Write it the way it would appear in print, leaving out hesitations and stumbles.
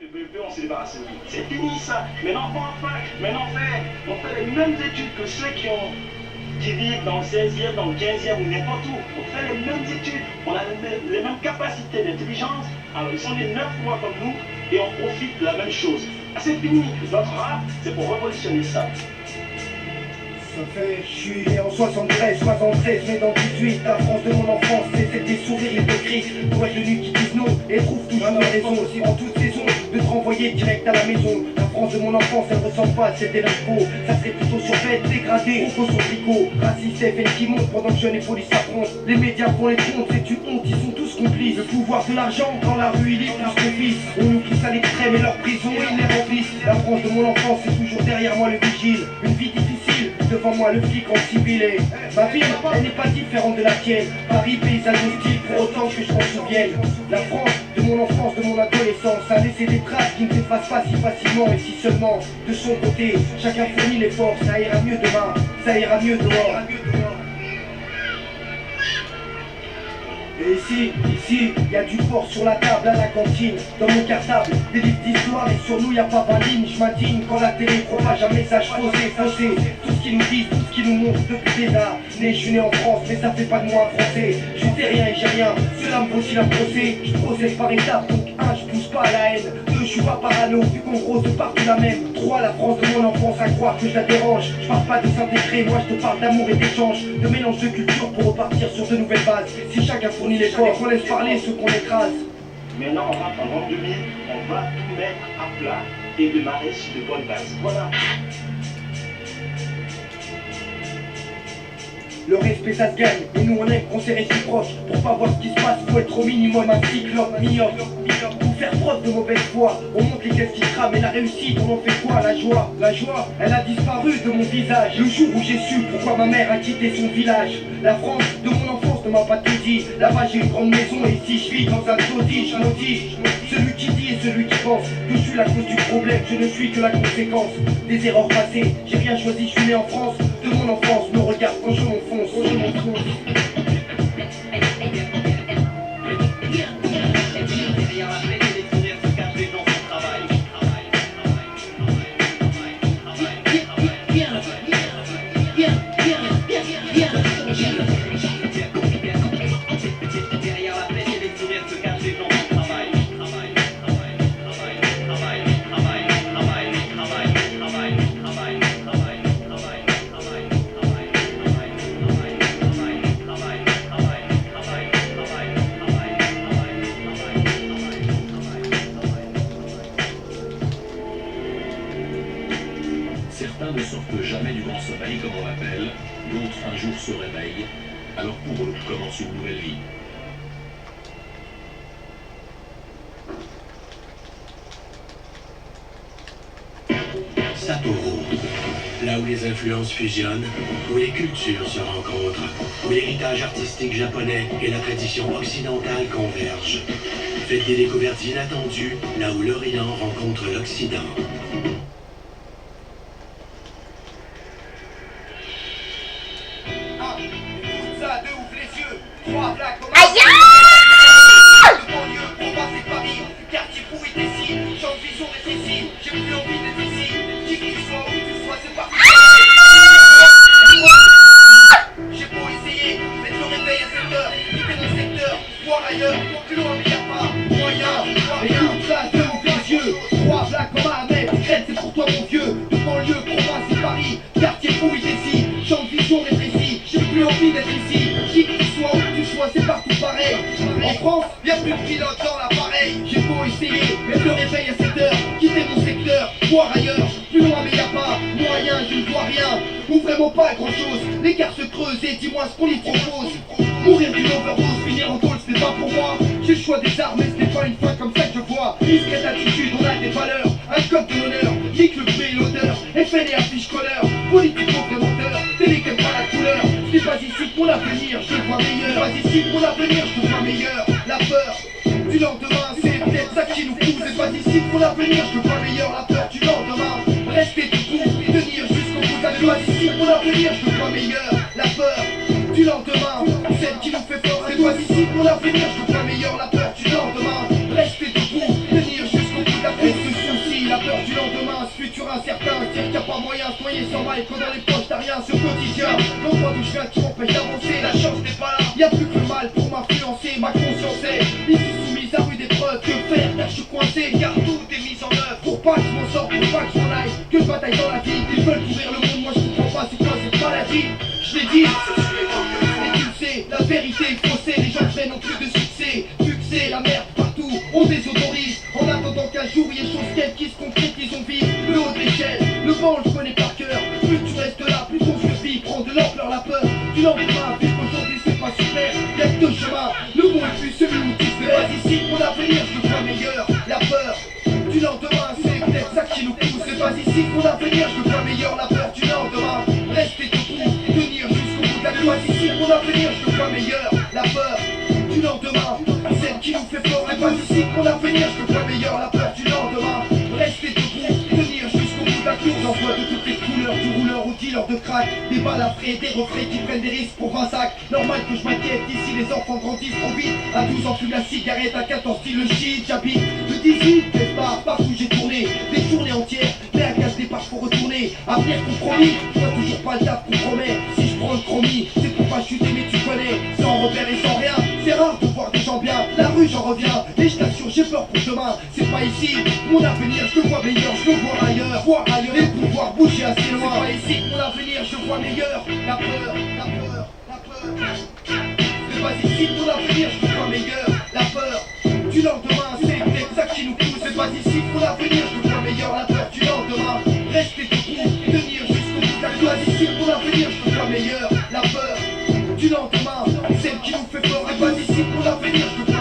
On s'est débarrassé de lui. C'est fini ça. Maintenant on va en fac. Maintenant on fait les mêmes études que ceux qui vivent dans le 16e, dans le 15e ou n'importe où. On fait les mêmes études. On a les mêmes capacités d'intelligence. Alors ils sont nés 9 mois comme nous et on profite de la même chose. C'est fini. Notre rap, c'est pour révolutionner ça. Je suis né en 73, 73, mais dans 18, la France de mon enfance, c'était des sourires hypocrites. Pour être nu qui disent non et trouvent toujours raison. En toute saison, de te renvoyer direct à la maison. La France de mon enfance, elle ressemble pas à celle des l'impôt. Ça serait plutôt surfaite, dégradée, on son tricot. Raciste et qui monte pendant que jeunes et police s'affrontent. Les médias font les comptes, c'est une honte, ils sont tous complices. Le pouvoir de l'argent, dans la rue, il est plus que fils. On nous pousse à l'extrême et leur prison, ils les remplissent. La France de mon enfance, c'est toujours derrière moi le vigile. Une vie difficile, devant moi le flic en civilé. Ma ville, elle n'est pas différente de la tienne. Paris, paysage hostile, pour autant que je m'en souvienne. La France de mon enfance, de mon adolescence, a laissé des traces qui ne s'effacent pas si facilement. Et si seulement, de son côté, chacun fournit l'effort, ça ira mieux demain, ça ira mieux dehors. Et ici, y a du porc sur la table à la cantine. Dans mon cartable, des livres d'histoire et sur nous y a pas Valine. Je m'indigne quand la télé propage un message faussé. Tout ce qu'ils nous disent, tout ce qu'ils nous montrent depuis des années. Je suis né en France, mais ça fait pas de moi un Français. Je sais rien et j'ai rien, cela me vaut-il un procès. Je procède par étapes, donc 1, je pousse pas à la haine. 2, je suis pas parano, vu qu'en gros c'est partout la même. 3, la France de mon enfance à croire que je la dérange. Je parle pas de s'intégrer, moi je te parle d'amour et d'échange. De mélange de culture pour repartir sur de nouvelles bases. Si chacun fournit l'effort, qu'on laisse parler ceux qu'on écrase. Maintenant on rentre en l'an 2000, on va tout mettre à plat et démarrer sur de bonnes bases. Voilà. Le respect ça se gagne, et nous on aime qu'on s'est réciproque. Pour pas voir ce qui se passe, faut être au minimum un cyclope, myope. Pour faire preuve de mauvaise foi, on monte les caisses qui crament. Et la réussite, on en fait quoi? La joie, elle a disparu de mon visage. Le jour où j'ai su pourquoi ma mère a quitté son village. La France de mon enfance ne m'a pas tout dit. Là-bas j'ai une grande maison et ici je vis dans un taudis. Je maudis celui qui dit et celui qui pense que je suis la cause du problème, je ne suis que la conséquence des erreurs passées. J'ai rien choisi, je suis né en France. De mon enfance, me regarde quand je m'enfonce. Certains ne sortent jamais du grand sommeil, comme on l'appelle, d'autres un jour se réveillent, alors pour eux commence une nouvelle vie. Sapporo, là où les influences fusionnent, où les cultures se rencontrent, où l'héritage artistique japonais et la tradition occidentale convergent. Faites des découvertes inattendues, là où l'Orient rencontre l'Occident. En France, y'a plus de pilote dans l'appareil. J'ai beau essayer, mais je le réveille à 7 heures. Quitter mon secteur, voir ailleurs. Plus loin mais y'a pas moyen, je ne vois rien. Ou vraiment pas grand chose. L'écart se creuse et dis-moi ce qu'on y propose. Mourir d'une overdose, finir en tôle, ce n'est pas pour moi. J'ai le choix des armes, mais ce n'est pas une fois comme ça que je vois. Discrète attitude, on a des valeurs. Un code de l'honneur, nique le bruit et l'odeur. FN et affiche colleur, politique complémentaire. Télé qui aime pas la couleur. C'est pas ici que mon avenir, je le vois meilleur. Pas ici que mon avenir, je le vois meilleur. La peur du lendemain, c'est peut-être ça qui nous pousse. C'est pas ici que mon avenir, je le vois meilleur. La peur du lendemain, rester debout, tenir jusqu'au bout. C'est pas ici que mon avenir, je le vois meilleur. La peur du lendemain, celle qui nous fait peur. C'est pas ici que mon avenir, je le vois meilleur. La peur du lendemain, rester debout, tenir jusqu'au bout. pas moyen de se noyer sans maille quand dans les poches t'as rien sur le quotidien. L'endroit d'où je viens qui m'empêche d'avancer, la chance n'est pas là. Y'a plus que le mal pour m'influencer, ma conscience est ici soumise à rude épreuve. Que faire car je suis coincé, car tout est mis en œuvre. Pour pas que je m'en sorte, pour pas que je m'en aille, que je bataille dans la vie. Ils veulent couvrir le monde, moi je comprends pas c'est quoi cette maladie. Je l'ai dit, et tu le sais, la vérité est faussée. Les gens n'ont plus de succès, vu que c'est la merde partout, on désautorise. En attendant qu'un jour il y ait chose qu'elle qui se concrétise, on vit le haut de l'échelle. Le vent on le connaît par cœur, plus tu restes là, plus ton survie prend de l'ampleur la peur. Du lendemain, vu qu'aujourd'hui c'est pas super, y'a que deux chemins, le bon et puis celui où tu te fais. Ici mon avenir, je le vois meilleur, la peur du lendemain, c'est peut-être ça qui nous pousse. C'est pas ici mon avenir, je le vois meilleur, la peur du lendemain. Rester debout, tenir jusqu'au bout de la nuit. Pas ici mon avenir, je le vois meilleur, la peur du lendemain, celle qui nous fait peur. C'est pas ici mon avenir, je le vois meilleur, la peur du lendemain. Rester debout, tenir jusqu'au bout de la course. J'envoie de toutes les couleurs, du rouleur au dealer de crack, des balles à frais, des refrains qui prennent des risques pour 20 sacs. Normal que je m'inquiète, ici les enfants grandissent trop vite. À 12 ans, fume la cigarette, à 14 style le shit. J'habite de 18, n'est pas partout j'ai tourné des journées entières, mais à case départ faut retourner. Avenir compromis, je vois toujours pas le taf qu'on promet. Si je prends le chromie, c'est pour pas chuter mais tu connais. Sans repère et sans rien, c'est rare de voir des gens bien. La rue j'en reviens, et je t'assure j'ai peur pour demain. C'est pas ici, mon avenir je le vois meilleur, je le vois ailleurs. Voir ailleurs et pouvoir bouger assez loin. C'est pas ici, mon avenir je le vois meilleur. La peur, la peur, la peur. C'est pas ici, mon avenir je le vois meilleur. La peur du lendemain, c'est peut-être ça qui nous pousse. C'est pas ici, mon avenir je le vois meilleur. La peur du lendemain, rester debout, tenir jusqu'au bout de la nuit. Pas ici, mon avenir je le vois meilleur. La peur du lendemain, celle qui nous fait peur. C'est pas ici, mon avenir je le vois